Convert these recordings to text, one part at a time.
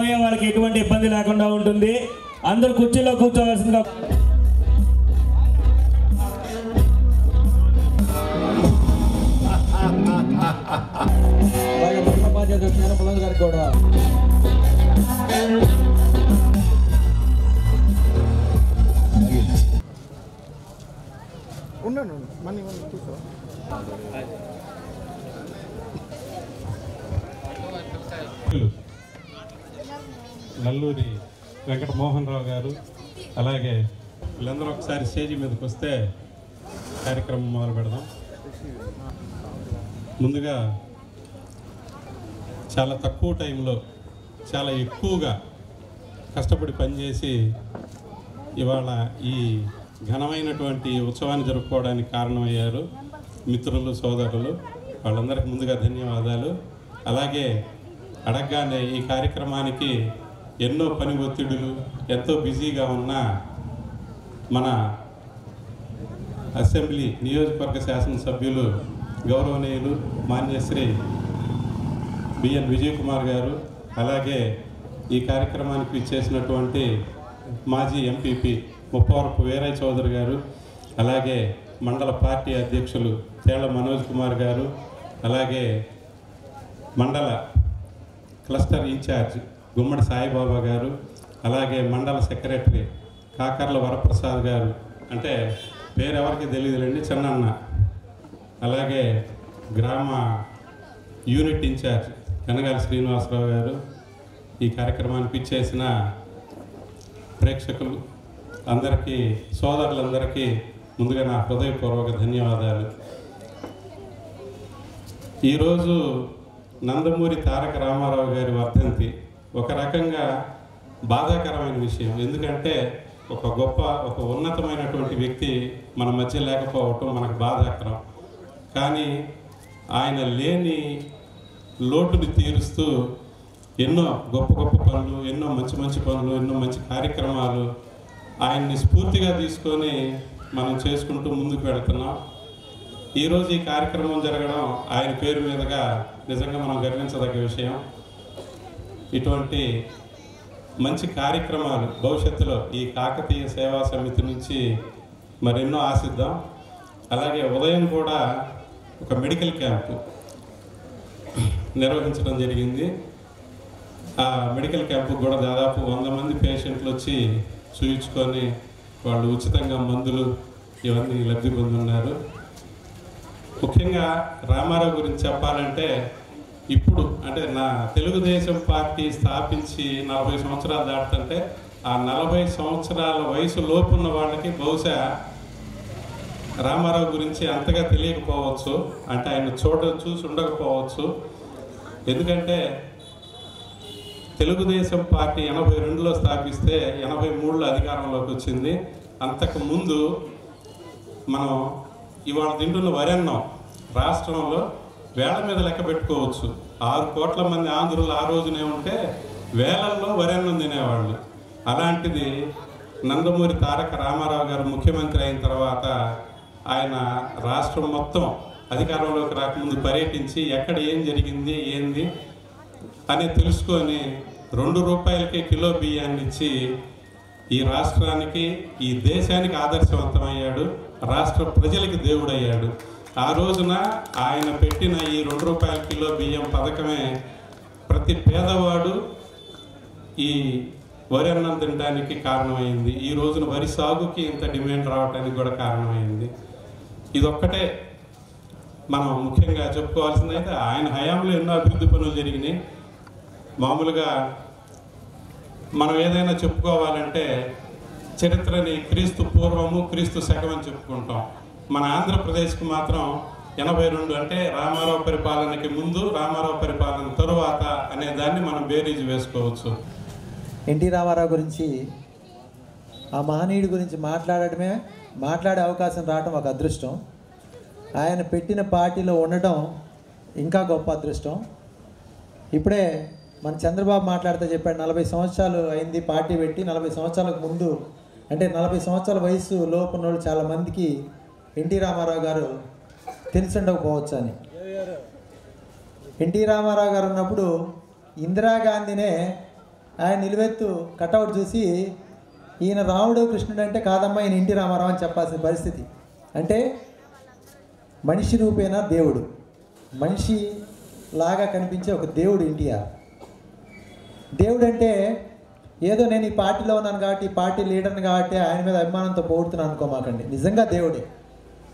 రాబోయే వాళ్ళకి ఎటువంటి ఇబ్బంది లేకుండా ఉంటుంది. అందరూ కుర్చీలో కూర్చోవలసిందిగా. గారికి కూడా ఉన్నాను మనీ కూర్చో. నల్లూరి వెంకట మోహన్ రావు గారు, అలాగే వీళ్ళందరూ ఒకసారి స్టేజీ మీదకి వస్తే కార్యక్రమం మొదలు పెడదాం. ముందుగా చాలా తక్కువ టైంలో చాలా ఎక్కువగా కష్టపడి పనిచేసి ఇవాళ ఈ ఘనమైనటువంటి ఉత్సవాన్ని జరుపుకోవడానికి కారణమయ్యారు మిత్రులు, సోదరులు. వాళ్ళందరికీ ముందుగా ధన్యవాదాలు. అలాగే అడగగానే ఈ కార్యక్రమానికి ఎన్నో పని ఒత్తిడులు, ఎంతో బిజీగా ఉన్న మన అసెంబ్లీ నియోజకవర్గ శాసనసభ్యులు గౌరవనీయులు మాన్యశ్రీ బిఎన్ విజయ్ కుమార్ గారు, అలాగే ఈ కార్యక్రమానికి ఇచ్చేసినటువంటి మాజీ ఎంపీపీ ముప్పవరపు వీరయ్య చౌదరి గారు, అలాగే మండల పార్టీ అధ్యక్షులు తేళ్ల మనోజ్ కుమార్ గారు, అలాగే మండల క్లస్టర్ ఇన్ఛార్జ్ గుమ్మడి సాయిబాబా గారు, అలాగే మండల సెక్రటరీ కాకర్ల వరప్రసాద్ గారు, అంటే పేరు ఎవరికి తెలియదులేండి, చిన్నన్న, అలాగే గ్రామ యూనిట్ ఇన్ఛార్జ్ కనగాల శ్రీనివాసరావు గారు, ఈ కార్యక్రమానికి ఇచ్చేసిన ప్రేక్షకులు అందరికీ, సోదరులందరికీ ముందుగా నా హృదయపూర్వక ధన్యవాదాలు. ఈరోజు నందమూరి తారక రామారావు గారి వర్ధంతి ఒక రకంగా బాధాకరమైన విషయం. ఎందుకంటే ఒక ఉన్నతమైనటువంటి వ్యక్తి మన మధ్య లేకపోవటం మనకు బాధాకరం. కానీ ఆయన లేని లోటుని తీరుస్తూ ఎన్నో గొప్ప గొప్ప పనులు, ఎన్నో మంచి మంచి పనులు, ఎన్నో మంచి కార్యక్రమాలు ఆయన్ని స్ఫూర్తిగా తీసుకొని మనం చేసుకుంటూ ముందుకు వెళుతున్నాం. ఈరోజు ఈ కార్యక్రమం జరగడం ఆయన పేరు మీదుగా నిజంగా మనం గర్వించదగ్గ విషయం. ఇటువంటి మంచి కార్యక్రమాలు భవిష్యత్తులో ఈ కాకతీయ సేవా సమితి నుంచి మరెన్నో ఆశిద్దాం. అలాగే ఉదయం కూడా ఒక మెడికల్ క్యాంపు నిర్వహించడం జరిగింది. ఆ మెడికల్ క్యాంపు కూడా దాదాపు 100 మంది పేషెంట్లు వచ్చి చూయించుకొని వాళ్ళు ఉచితంగా మందులు ఇవన్నీ లబ్ధి పొందున్నారు. ముఖ్యంగా రామారావు గురించి చెప్పాలంటే ఇప్పుడు అంటే నా తెలుగుదేశం పార్టీ స్థాపించి 40 సంవత్సరాలు దాటుతుంటే ఆ 40 సంవత్సరాల వయసు లోపున్న వాళ్ళకి బహుశా రామారావు గురించి అంతగా తెలియకపోవచ్చు, అంటే ఆయన చూసి ఉండకపోవచ్చు. ఎందుకంటే తెలుగుదేశం పార్టీ 82లో స్థాపిస్తే 83లో అధికారంలోకి వచ్చింది. అంతకుముందు మనం ఇవాళ తింటున్న వరెన్నం రాష్ట్రంలో వేల మీద లెక్క పెట్టుకోవచ్చు. 6 కోట్ల మంది ఆంధ్రులు ఆ రోజునే ఉంటే వేలల్లో వరెన్నం తినేవాళ్ళు. అలాంటిది నందమూరి తారక రామారావు గారు ముఖ్యమంత్రి అయిన తర్వాత ఆయన రాష్ట్రం మొత్తం అధికారంలోకి రాకముందు పర్యటించి ఎక్కడ ఏం జరిగింది ఏంది అని తెలుసుకొని 2 రూపాయలకే కిలో బియ్యాన్ని ఇచ్చి ఈ రాష్ట్రానికి, ఈ దేశానికి ఆదర్శవంతమయ్యాడు. రాష్ట్ర ప్రజలకి దేవుడయ్యాడు. ఆ రోజున ఆయన పెట్టిన ఈ 2 రూపాయల కిలో బియ్యం పథకమే ప్రతి పేదవాడు ఈ వరి అన్నం తినడానికి కారణమైంది. ఈ రోజున వరి సాగుకి ఇంత డిమాండ్ రావడానికి కూడా కారణమైంది. ఇదొక్కటే మనం ముఖ్యంగా చెప్పుకోవాల్సింది. అయితే ఆయన హయాంలో ఎన్నో అభివృద్ధి పనులు జరిగినాయి. మామూలుగా మనం ఏదైనా చెప్పుకోవాలంటే చరిత్రని క్రీస్తు పూర్వము క్రీస్తు శకం అని చెప్పుకుంటాం. మన ఆంధ్రప్రదేశ్కి మాత్రం 82 అంటే రామారావు పరిపాలనకి ముందు, రామారావు పరిపాలన తరువాత అనే దాన్ని మనం బేరీజు వేసుకోవచ్చు. ఎన్టీ రామారావు గురించి, ఆ మహనీయుడి గురించి మాట్లాడే అవకాశం రావడం ఒక అదృష్టం. ఆయన పెట్టిన పార్టీలో ఉండటం ఇంకా గొప్ప అదృష్టం. ఇప్పుడే మన చంద్రబాబు మాట్లాడితే చెప్పాడు, 40 సంవత్సరాలు అయింది పార్టీ పెట్టి. 40 సంవత్సరాలకు ముందు అంటే 40 సంవత్సరాల వయసు లోపు ఉన్న వాళ్ళు చాలామందికి ఎన్టీ రామారావు గారు తెలిసి ఉండకపోవచ్చు అని. ఎన్టీ రామారావు గారు ఉన్నప్పుడు ఇందిరాగాంధీనే ఆయన నిలువెత్తు కటౌట్ చూసి ఈయన రాముడు కృష్ణుడు అంటే కాదమ్మా ఈయన ఎన్టీ రామారావు అని చెప్పాల్సిన పరిస్థితి. అంటే మనిషి రూపేణా దేవుడు, మనిషి లాగా కనిపించే ఒక దేవుడు ఎన్టీఆర్. దేవుడు అంటే ఏదో నేను ఈ పార్టీలో ఉన్నాను కాబట్టి, ఈ పార్టీ లీడర్ని కాబట్టి ఆయన మీద అభిమానంతో పొగుడుతున్నాను అనుకోమాకండి. నిజంగా దేవుడే.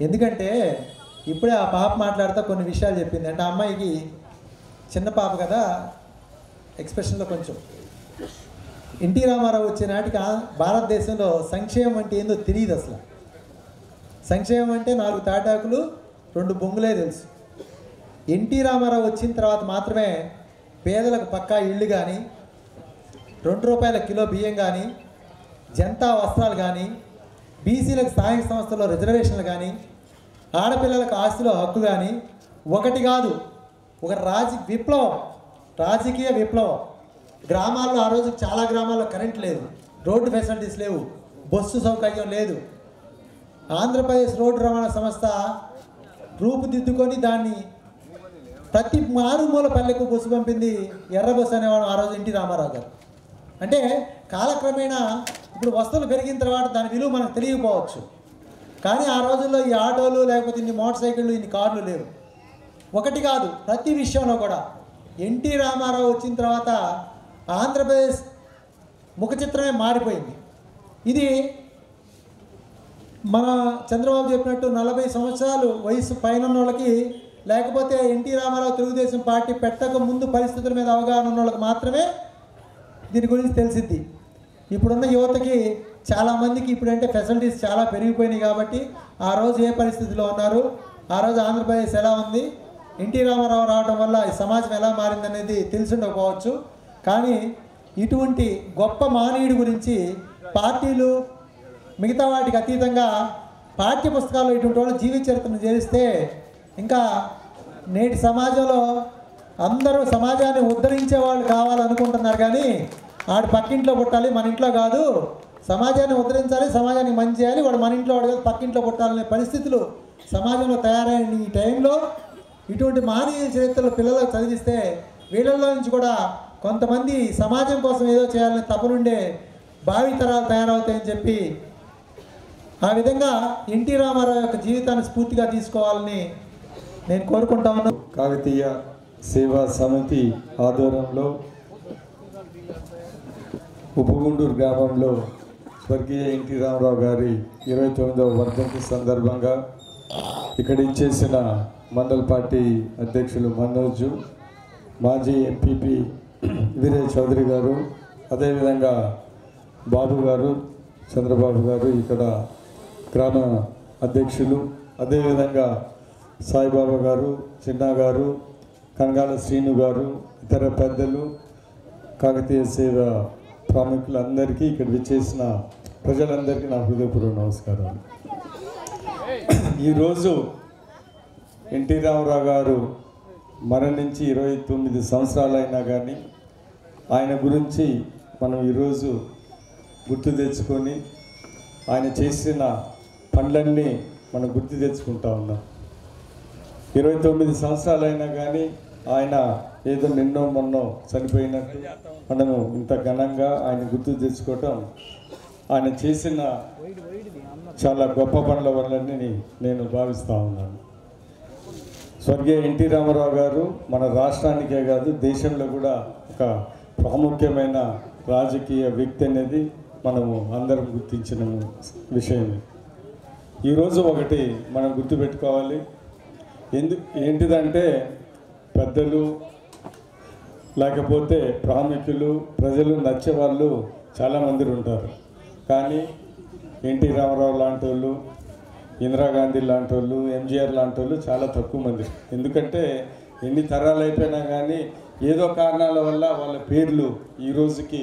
ఎందుకంటే ఇప్పుడే ఆ పాప మాట్లాడుతూ కొన్ని విషయాలు చెప్పింది. అంటే ఆ అమ్మాయికి చిన్న పాప కదా, ఎక్స్ప్రెషన్లో కొంచెం ఎన్టీ రామారావు వచ్చే నాటికి భారతదేశంలో సంక్షేమం అంటే ఏందో తెలియదు అసలు. సంక్షేమం అంటే 4 తాటాకులు 2 బొంగులే తెలుసు. ఎన్టీ రామారావు వచ్చిన తర్వాత మాత్రమే పేదలకు పక్కా ఇళ్ళు కానీ, ₹2 కిలో బియ్యం కానీ, జనతా వస్త్రాలు కానీ, బీసీలకు స్థానిక సంస్థల్లో రిజర్వేషన్లు కానీ, ఆడపిల్లలకు ఆస్తిలో హక్కు కానీ, ఒకటి కాదు ఒక రాజకీయ విప్లవం. గ్రామాల్లో ఆ రోజు చాలా గ్రామాల్లో కరెంట్ లేదు, రోడ్డు ఫెసిలిటీస్ లేవు, బస్సు సౌకర్యం లేదు. ఆంధ్రప్రదేశ్ రోడ్డు రవాణా సంస్థ రూపుదిద్దుకొని దాన్ని ప్రతి మారుమూల పల్లెకు బస్సు పంపింది ఎర్ర బస్సు అనేవాడు ఆ రోజు ఎన్టీ రామారావు గారు. అంటే కాలక్రమేణా ఇప్పుడు వస్తువులు పెరిగిన తర్వాత దాని విలువ మనకు తెలియకపోవచ్చు, కానీ ఆ రోజుల్లో ఈ ఆటోలు లేకపోతే ఇన్ని మోటార్ సైకిళ్ళు ఇన్ని కార్లు లేవు. ఒకటి కాదు ప్రతి విషయంలో కూడా ఎన్టీ రామారావు వచ్చిన తర్వాత ఆంధ్రప్రదేశ్ ముఖ చిత్రమే మారిపోయింది. ఇది మన చంద్రబాబు చెప్పినట్టు 40 సంవత్సరాలు వయసు పైన వాళ్ళకి, లేకపోతే ఎన్టీ రామారావు తెలుగుదేశం పార్టీ పెట్టక ముందు పరిస్థితుల మీద అవగాహన ఉన్న వాళ్ళకి మాత్రమే దీని గురించి తెలిసిద్ది. ఇప్పుడున్న యువతకి చాలామందికి ఇప్పుడంటే ఫెసిలిటీస్ చాలా పెరిగిపోయినాయి కాబట్టి ఆ రోజు ఏ పరిస్థితిలో ఉన్నారు, ఆ రోజు ఆంధ్రప్రదేశ్ ఎలా ఉంది, ఎన్టీ రామారావు రావడం వల్ల ఈ సమాజం ఎలా మారిందనేది తెలిసి ఉండకపోవచ్చు. కానీ ఇటువంటి గొప్ప మహనీయుడి గురించి పార్టీలు మిగతా వాటికి అతీతంగా పాఠ్య పుస్తకాల్లో ఇటువంటి వాళ్ళు జీవిత చరిత్రను చేరిస్తే ఇంకా నేటి సమాజంలో అందరూ సమాజాన్ని ఉద్ధరించే వాళ్ళు కావాలనుకుంటున్నారు, కానీ వాడు పక్కింట్లో పుట్టాలి మన ఇంట్లో కాదు, సమాజాన్ని ఉద్ధరించాలి, సమాజానికి మంచి చేయాలి, వాడు మన ఇంట్లో వాడు కాదు పక్కింట్లో పుట్టాలనే పరిస్థితులు సమాజంలో తయారైన ఈ టైంలో ఇటువంటి మహనీయ చరిత్రలు పిల్లలకు చదివిస్తే వీళ్ళల్లో నుంచి కూడా కొంతమంది సమాజం కోసం ఏదో చేయాలని తపనుండే భావితరాలు తయారవుతాయని చెప్పి ఆ విధంగా ఎన్టీ రామారావు యొక్క జీవితాన్ని స్ఫూర్తిగా తీసుకోవాలని నేను కోరుకుంటా ఉన్నాను. కాకతీయ సేవా సమితి ఆధ్వర్యంలో ఉపగుండూరు గ్రామంలో స్వర్గీయ ఎన్టీ రామారావు గారి 29వ వర్ధంతి సందర్భంగా ఇక్కడ ఇచ్చేసిన మండల్ పార్టీ అధ్యక్షులు మనోజు, మాజీ ఎంపీపీ వీరే చౌదరి గారు, అదేవిధంగా బాబు గారు, చంద్రబాబు గారు, ఇక్కడ గ్రామ అధ్యక్షులు, అదేవిధంగా సాయిబాబా గారు, చిన్న గారు, కనగాల శ్రీను గారు, ఇతర పెద్దలు, కాకతీయ సేవ ప్రాముఖ్యులందరికీ ఇక్కడ విచ్చేసిన ప్రజలందరికీ నా హృదయపూర్వక నమస్కారాలు. ఈరోజు ఎన్టీ రామారావు గారు మరణించి 29 సంవత్సరాలైనా కానీ ఆయన గురించి మనం ఈరోజు గుర్తు తెచ్చుకొని ఆయన చేసిన పనులన్నీ మనం గుర్తు తెచ్చుకుంటా ఉన్నాం. 29 సంవత్సరాలైనా కానీ ఆయన ఏదో నిన్నో మొన్నో చనిపోయినట్టు మనము ఇంత ఘనంగా ఆయన గుర్తు తెచ్చుకోవటం ఆయన చేసిన చాలా గొప్ప పనుల వల్లని నేను భావిస్తూ ఉన్నాను. స్వర్గీయ ఎన్టీ రామారావు గారు మన రాష్ట్రానికే కాదు దేశంలో కూడా ఒక ప్రాముఖ్యమైన రాజకీయ వ్యక్తి అనేది మనము అందరం గుర్తించిన విషయమే. ఈరోజు ఒకటి మనం గుర్తుపెట్టుకోవాలి, ఏంటిదంటే పెద్దలు లేకపోతే ప్రాముఖ్యులు ప్రజలు నచ్చేవాళ్ళు చాలామంది ఉంటారు, కానీ ఎన్టీ రామారావు లాంటి వాళ్ళు, ఇందిరాగాంధీ లాంటి వాళ్ళు, ఎంజీఆర్ లాంటి వాళ్ళు చాలా తక్కువ మంది. ఎందుకంటే ఎన్ని తరాలు అయిపోయినా కానీ ఏదో కారణాల వల్ల వాళ్ళ పేర్లు ఈ రోజుకి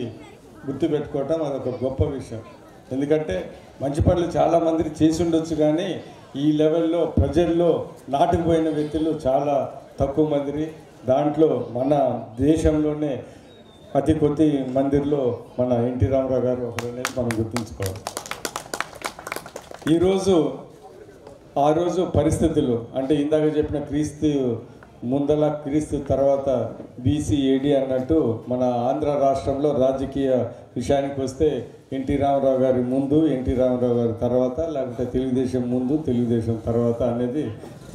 గుర్తుపెట్టుకోవటం అదొక గొప్ప విషయం. ఎందుకంటే మంచి పనులు చాలామంది చేసి ఉండొచ్చు, కానీ ఈ లెవెల్లో ప్రజల్లో నాటుకుపోయిన వ్యక్తులు చాలా తక్కువ మంది. దాంట్లో మన దేశంలోనే అతి కొద్ది మందిలో మన ఎన్టీ రామారావు గారు ఒకరనేది మనం గుర్తుంచుకోవాలి. ఈరోజు ఆ రోజు పరిస్థితులు అంటే ఇందాక చెప్పిన క్రీస్తు ముందల క్రీస్తు తర్వాత బీసీఏడి అన్నట్టు మన ఆంధ్ర రాష్ట్రంలో రాజకీయ విషయానికి వస్తే ఎన్టీ రామారావు గారి ముందు, ఎన్టీ రామారావు గారి తర్వాత, లేకపోతే తెలుగుదేశం ముందు, తెలుగుదేశం తర్వాత అనేది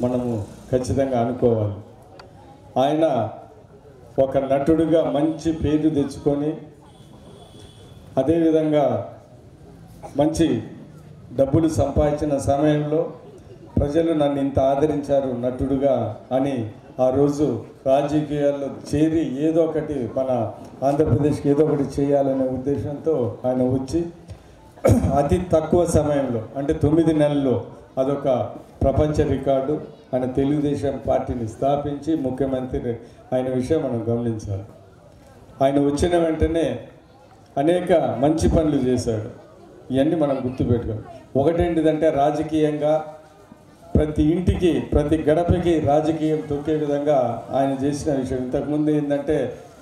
మనము ఖచ్చితంగా అనుకోవాలి. ఆయన ఒక నటుడిగా మంచి పేరు తెచ్చుకొని అదేవిధంగా మంచి డబ్బులు సంపాదించిన సమయంలో ప్రజలు నన్ను ఇంత ఆదరించారు నటుడుగా అని ఆ రోజు రాజకీయాల్లో చేరి ఏదో ఒకటి మన ఆంధ్రప్రదేశ్కి ఏదో ఒకటి చేయాలనే ఉద్దేశంతో ఆయన వచ్చి అతి తక్కువ సమయంలో అంటే 9 నెలల్లో అదొక ప్రపంచ రికార్డు. ఆయన తెలుగుదేశం పార్టీని స్థాపించి ముఖ్యమంత్రి ఆయన విషయం మనం గమనించాలి. ఆయన వచ్చిన వెంటనే అనేక మంచి పనులు చేశాడు. ఇవన్నీ మనం గుర్తుపెట్టుకోవాలి. ఒకటేంటిదంటే రాజకీయంగా ప్రతి ఇంటికి, ప్రతి గడపకి రాజకీయం తొక్కే విధంగా ఆయన చేసిన విషయం. ఇంతకుముందు ఏంటంటే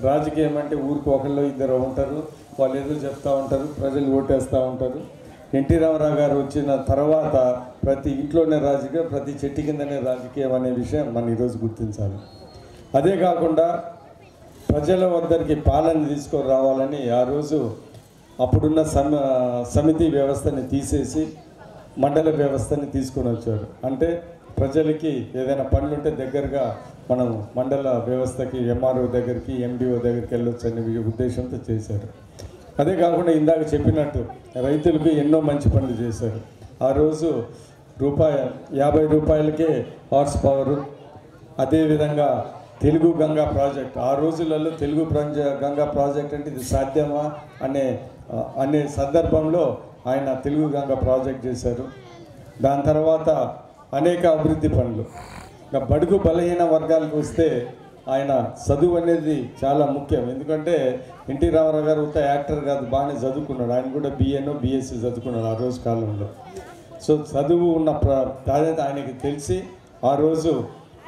రాజకీయం అంటే ఊరికి ఒకళ్ళు ఇద్దరు ఉంటారు, వాళ్ళు ఏదో చెప్తూ ఉంటారు, ప్రజలు ఓటేస్తూ ఉంటారు. ఎన్టీ రామారావు గారు వచ్చిన తర్వాత ప్రతి ఇంట్లోనే రాజకీయం, ప్రతి చెట్టు కిందనే రాజకీయం అనే విషయం మనం ఈరోజు గుర్తించాలి. అదే కాకుండా ప్రజల వద్దరికి పాలన తీసుకొని రావాలని ఆ రోజు అప్పుడున్న సమితి వ్యవస్థని తీసేసి మండల వ్యవస్థని తీసుకొని వచ్చారు. అంటే ప్రజలకి ఏదైనా పనులుంటే దగ్గరగా మనం మండల వ్యవస్థకి, ఎంఆర్ఓ దగ్గరికి, ఎండిఓ దగ్గరికి వెళ్ళొచ్చు అనే ఉద్దేశంతో చేశారు. అదే కాకుండా ఇందాక చెప్పినట్టు రైతులకు ఎన్నో మంచి పనులు చేశారు. ఆ రోజు ₹50 హార్స్ పవరు, అదేవిధంగా తెలుగు గంగా ప్రాజెక్ట్. ఆ రోజులలో తెలుగు గంగా ప్రాజెక్ట్ అంటే ఇది సాధ్యమా అనే సందర్భంలో ఆయన తెలుగు గంగా ప్రాజెక్ట్ చేశారు. దాని తర్వాత అనేక అభివృద్ధి పనులు. ఇంకా బడుగు బలహీన వర్గాలకు వస్తే ఆయన చదువు అనేది చాలా ముఖ్యం. ఎందుకంటే ఎన్టీ రామారావు గారు ఉత్త యాక్టర్ కాదు, బాగానే చదువుకున్నాడు. ఆయన కూడా BA BSc చదువుకున్నాడు ఆ రోజు కాలంలో. సో చదువు ఉన్న ప్రాధాన్యత ఆయనకి తెలిసి ఆ రోజు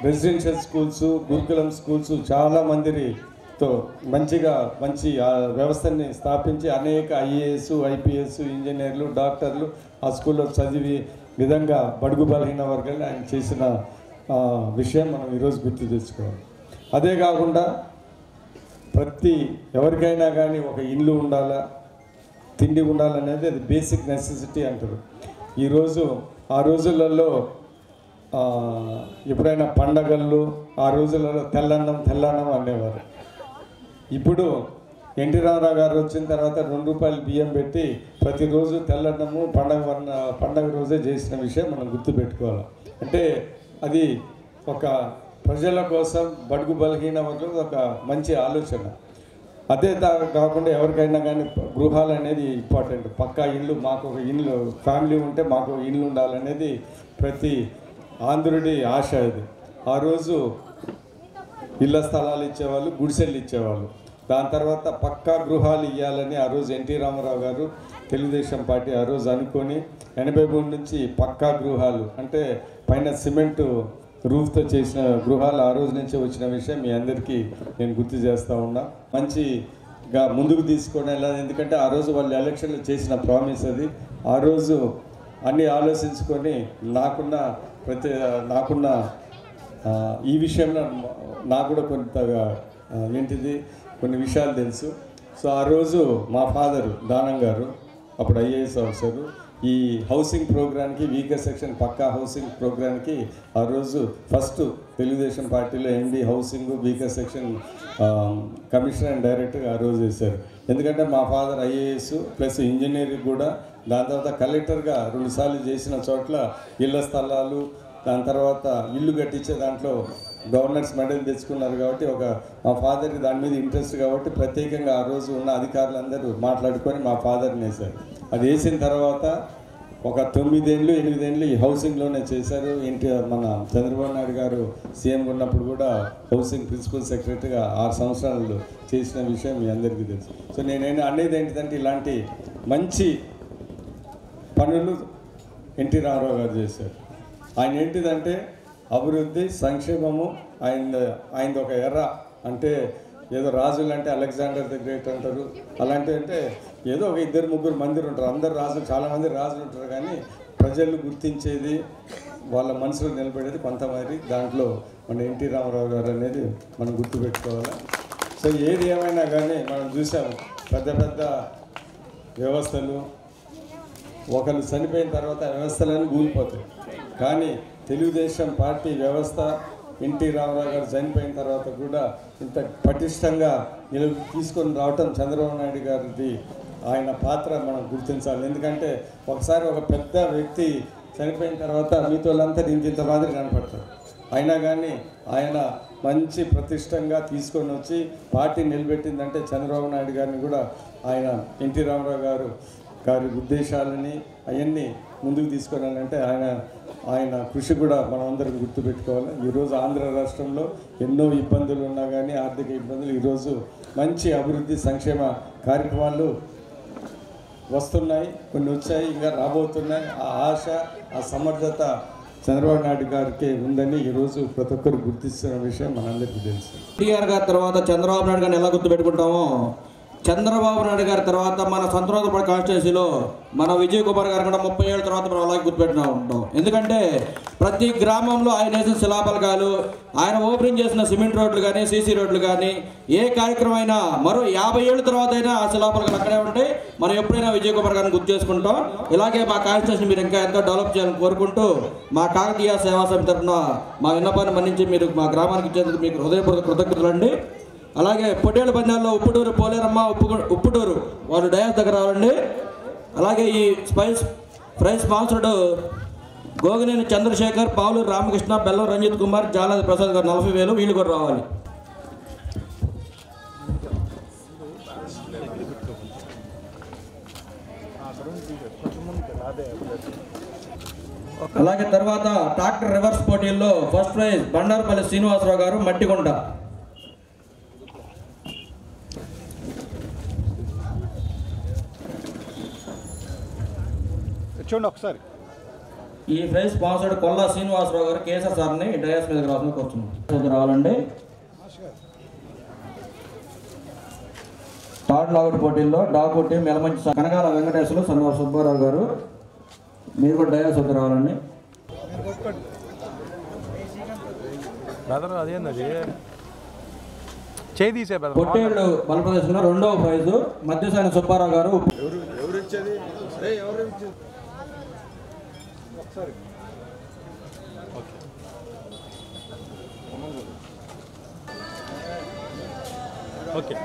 రెసిడెన్షియల్ స్కూల్స్, గురుకులం స్కూల్స్ చాలా మందితో మంచి వ్యవస్థని స్థాపించి అనేక IAS, IPS, ఇంజనీర్లు, డాక్టర్లు ఆ స్కూల్లో చదివి విధంగా బడుగు బలహీన వర్గాలు ఆయన చేసిన విషయం మనం ఈరోజు గుర్తు తెచ్చుకోవాలి. అదే కాకుండా ఎవరికైనా కానీ ఒక ఇల్లు ఉండాలా, తిండి ఉండాలనేది అది బేసిక్ నెసెసిటీ అంటారు. ఈరోజు ఆ రోజులలో ఎప్పుడైనా పండగలు ఆ రోజులలో తెల్లన్నం అనేవారు. ఇప్పుడు ఎన్టీ రామారావు గారు వచ్చిన తర్వాత ₹2 బియ్యం పెట్టి ప్రతిరోజు తెల్లన్నము పండగ రోజే చేసిన విషయం మనం గుర్తుపెట్టుకోవాలి. అంటే అది ఒక ప్రజల కోసం, బడుగు బలహీన వర్గం ఒక మంచి ఆలోచన. అదే కాకుండా ఎవరికైనా కానీ గృహాలు అనేది ఇంపార్టెంట్. పక్కా ఇల్లు, మాకు ఒక ఇల్లు, ఫ్యామిలీ ఉంటే మాకు ఇల్లు ఉండాలనేది ప్రతి ఆంధ్రుడి ఆశ. ఇది ఆ రోజు ఇళ్ల స్థలాలు ఇచ్చేవాళ్ళు, గుడిసెళ్ళు ఇచ్చేవాళ్ళు. దాని తర్వాత పక్కా గృహాలు ఇవ్వాలని ఆ రోజు ఎన్టీ రామారావు గారు, తెలుగుదేశం పార్టీ ఆ రోజు అనుకొని 83 నుంచి పక్కా గృహాలు అంటే పైన సిమెంటు రూఫ్తో చేసిన గృహాలు ఆ రోజు నుంచే వచ్చిన విషయం మీ అందరికీ నేను గుర్తు చేస్తూ ఉన్నా. మంచిగా ముందుకు తీసుకొని వెళ్ళాలి. ఎందుకంటే ఆ రోజు వాళ్ళు ఎలక్షన్లు చేసిన ప్రామిస్ అది. ఆ రోజు అన్నీ ఆలోచించుకొని నాకున్న ఈ విషయంలో నాకు కూడా కొంతగా కొన్ని విషయాలు తెలుసు. సో ఆ రోజు మా ఫాదరు దానం గారు అప్పుడు IAS ఆఫీసరు, ఈ హౌసింగ్ ప్రోగ్రామ్కి, వీకర్ సెక్షన్ పక్కా హౌసింగ్ ప్రోగ్రామ్కి ఆ రోజు ఫస్ట్ తెలుగుదేశం పార్టీలో MD housing weaker section commissioner and director ఆ రోజు చేశారు. ఎందుకంటే మా ఫాదర్ IAS ప్లస్ ఇంజనీరింగ్ కూడా, దాని తర్వాత కలెక్టర్గా 2 సార్లు చేసిన చోట్ల ఇళ్ల స్థలాలు, దాని తర్వాత ఇల్లు కట్టించే దాంట్లో గవర్నర్స్ మెడల్ తెచ్చుకున్నారు. కాబట్టి మా ఫాదర్కి దాని మీద ఇంట్రెస్ట్ కాబట్టి ప్రత్యేకంగా ఆ రోజు ఉన్న అధికారులందరూ మాట్లాడుకొని మా ఫాదర్ని వేశారు. అది వేసిన తర్వాత ఒక 9 ఏళ్ళు 8 ఏళ్ళు ఈ హౌసింగ్లోనే చేశారు. మన చంద్రబాబు నాయుడు గారు సీఎం ఉన్నప్పుడు కూడా హౌసింగ్ ప్రిన్సిపల్ సెక్రటరీగా 6 సంవత్సరాలు చేసిన విషయం మీ అందరికీ తెలుసు. సో నేను అనేది ఏంటిదంటే ఇలాంటి మంచి పనులు ఎన్టీ రామారావు గారు చేశారు. ఆయన ఏంటిదంటే అభివృద్ధి, సంక్షేమము ఆయనది ఒక ఎర్ర. అంటే ఏదో రాజులు అంటే అలెగ్జాండర్ ది గ్రేట్ అంటారు, అలాంటివి అంటే ఏదో ఒక 2-3 మంది ఉంటారు. అందరు రాజులు, చాలామంది రాజులు ఉంటారు. కానీ ప్రజలు గుర్తించేది వాళ్ళ మనసులో నిలబడేది కొంతమంది. దాంట్లో మన ఎన్టీ రామారావు గారు అనేది మనం గుర్తుపెట్టుకోవాలి. సో ఏది ఏమైనా కానీ మనం చూసాము, పెద్ద పెద్ద వ్యవస్థలు ఒకరు చనిపోయిన తర్వాత వ్యవస్థలన్నీ కూలిపోతాయి. కానీ తెలుగుదేశం పార్టీ వ్యవస్థ ఎన్టీ రామారావు గారు చనిపోయిన తర్వాత కూడా ఇంత పటిష్టంగా తీసుకొని రావటం చంద్రబాబు నాయుడు గారిది ఆయన పాత్ర మనం గుర్తించాలి. ఎందుకంటే ఒకసారి ఒక పెద్ద వ్యక్తి చనిపోయిన తర్వాత మీతో వాళ్ళంతా ఇంత మాదిరి కనపడతారు. అయినా కానీ ఆయన మంచి ప్రతిష్టంగా తీసుకొని వచ్చి పార్టీ నిలబెట్టిందంటే చంద్రబాబు నాయుడు గారిని కూడా ఆయన ఎన్టీ రామారావు గారి ఉద్దేశాలని అవన్నీ ముందుకు తీసుకెళ్ళాలంటే ఆయన కృషి కూడా మనం అందరం గుర్తుపెట్టుకోవాలి. ఈరోజు ఆంధ్ర రాష్ట్రంలో ఎన్నో ఇబ్బందులు ఉన్నా కానీ ఆర్థిక ఇబ్బందులు, ఈరోజు మంచి అభివృద్ధి సంక్షేమ కార్యక్రమాలు వస్తున్నాయి, కొన్ని వచ్చాయి, ఇంకా రాబోతున్నాయి. ఆ ఆశ, ఆ సమర్థత చంద్రబాబు నాయుడు గారికి ఉందని ఈరోజు ప్రతి ఒక్కరు గుర్తిస్తున్న విషయం మనందరికీ తెలుసు. ఎన్టీఆర్ గారి తర్వాత చంద్రబాబు నాయుడు గారిని ఎలా గుర్తుపెట్టుకుంటామో, చంద్రబాబు నాయుడు గారి తర్వాత మన సంతనోదపల్లి కాన్స్టిట్యున్సీలో మన విజయ్ కుమార్ గారు కూడా 30 ఏళ్ళ తర్వాత మనం అలాగే గుర్తుపెట్టుకుంటూ ఉంటాం. ఎందుకంటే ప్రతి గ్రామంలో ఆయన వేసిన శిలాఫలకాలు, ఆయన ఓపెనింగ్ చేసిన సిమెంట్ రోడ్లు కానీ సీసీ రోడ్లు కానీ ఏ కార్యక్రమం అయినా మరో 50 ఏళ్ళ తర్వాత అయినా ఆ శిలాఫలకాలు అక్కడే ఉంటాయి. మనం ఎప్పుడైనా విజయ్ కుమార్ గారిని గుర్తు చేసుకుంటాం. ఇలాగే మా కాన్స్టిట్యున్సీ మీరు ఇంకా ఎంతో డెవలప్ చేయాలని కోరుకుంటూ మా కాకతీయ సేవా సమితి తరఫున మా విన్నపాన్ని మన్నించి మీరు మా గ్రామానికి ఇచ్చేందుకు మీకు హృదయపూర్వక కృతజ్ఞతలు అండి. అలాగే పొట్టేళ్ళ పందాల్లో ఉప్పుటూరు పోలేరమ్మ ఉప్పుటూరు వాళ్ళు డయాస్ దగ్గర రావాలండి. అలాగే ఈ ప్రైజ్ స్పాన్సర్డ్ గోగినేని చంద్రశేఖర్, పావులూరు రామకృష్ణ, బెల్లం రంజిత్ కుమార్, జాలాది ప్రసాద్ గారు 40,000 వీళ్ళు కూడా రావాలి. అలాగే తర్వాత ట్రాక్టర్ రివర్స్ పోటీల్లో ఫస్ట్ ప్రైజ్ బండారుపల్లి శ్రీనివాసరావు గారు, మట్టికొండ. చూడండి ఒకసారి. ఈ ప్రైజ్ స్పాన్సర్డ్ కొల్లా శ్రీనివాసరావు గారు, కేసర్ సార్ని డయాస్ మీద రావాలని కోరుతున్నాం. రావాలండి. థర్డ్ లాగౌట్ పోటీల్లో డాకు టీం ఎలమంచి కనగాల వెంకటేశ్వరు, సన్వార్ సుబ్బారావు గారు, మీరు కూడా డయాస్ వద్ద రావాలండి. పొట్టేళ్ళు బలప్రదర్శన 2వ ప్రైజు మధ్యసాని సుబ్బారావు గారు. ఓకే.